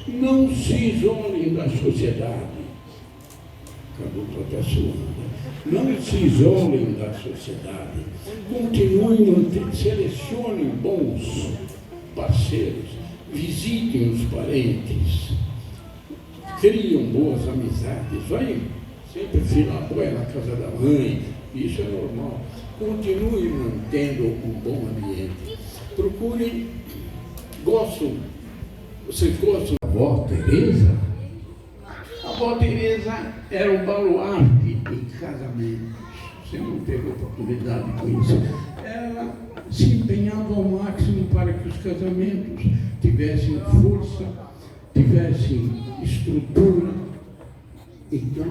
Não se isolem da sociedade. Cadu está até suando. Não se isolem da sociedade. Continuem mantendo, selecionem bons parceiros, visitem os parentes, criam boas amizades, vai sempre filar boia na casa da mãe, isso é normal. Continue mantendo um bom ambiente. Procurem, vocês gostam da avó Teresa? A avó Teresa era um baluarte em casamentos. Você não teve oportunidade com isso. Ela se empenhava ao máximo para que os casamentos tivessem força, tivessem estrutura. Então,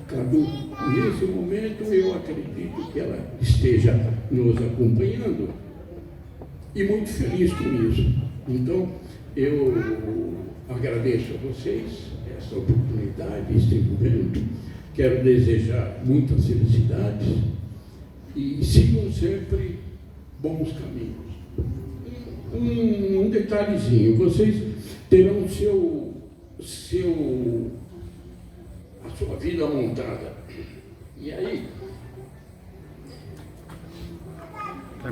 Cadu, nesse momento eu acredito que ela esteja nos acompanhando e muito feliz com isso. Então, eu agradeço a vocês essa oportunidade, este momento. Quero desejar muitas felicidades e sigam sempre bons caminhos. Um detalhezinho, vocês terão a sua vida montada. E aí,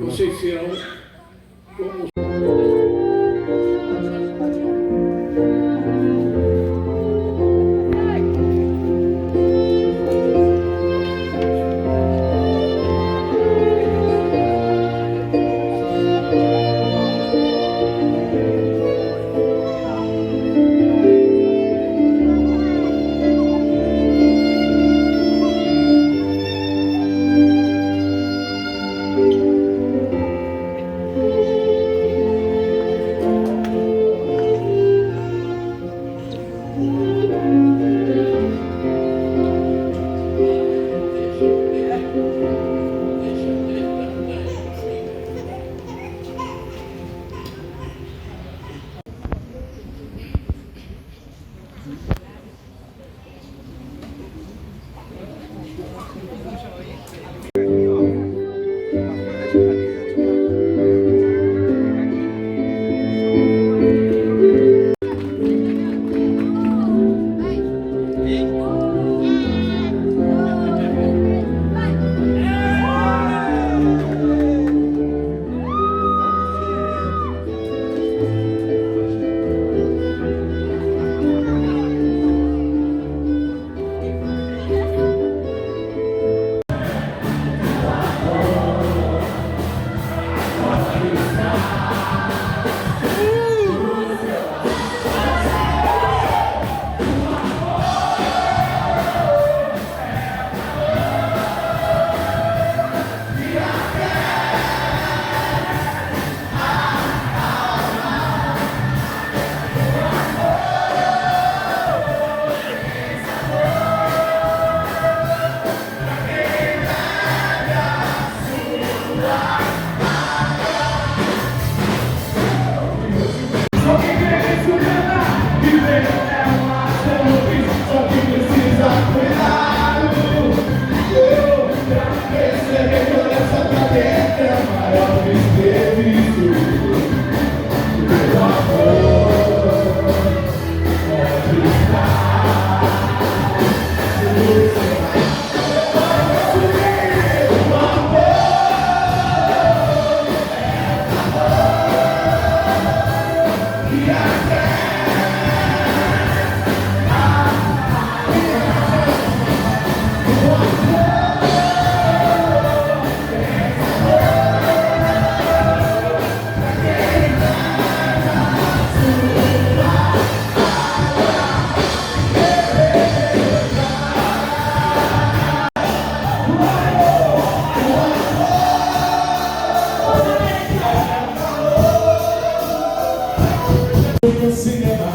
vocês serão como...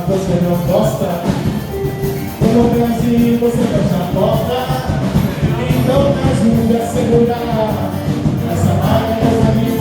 Você não gosta, no Brasil você fecha a porta, então me ajuda a segurar essa máquina da vida.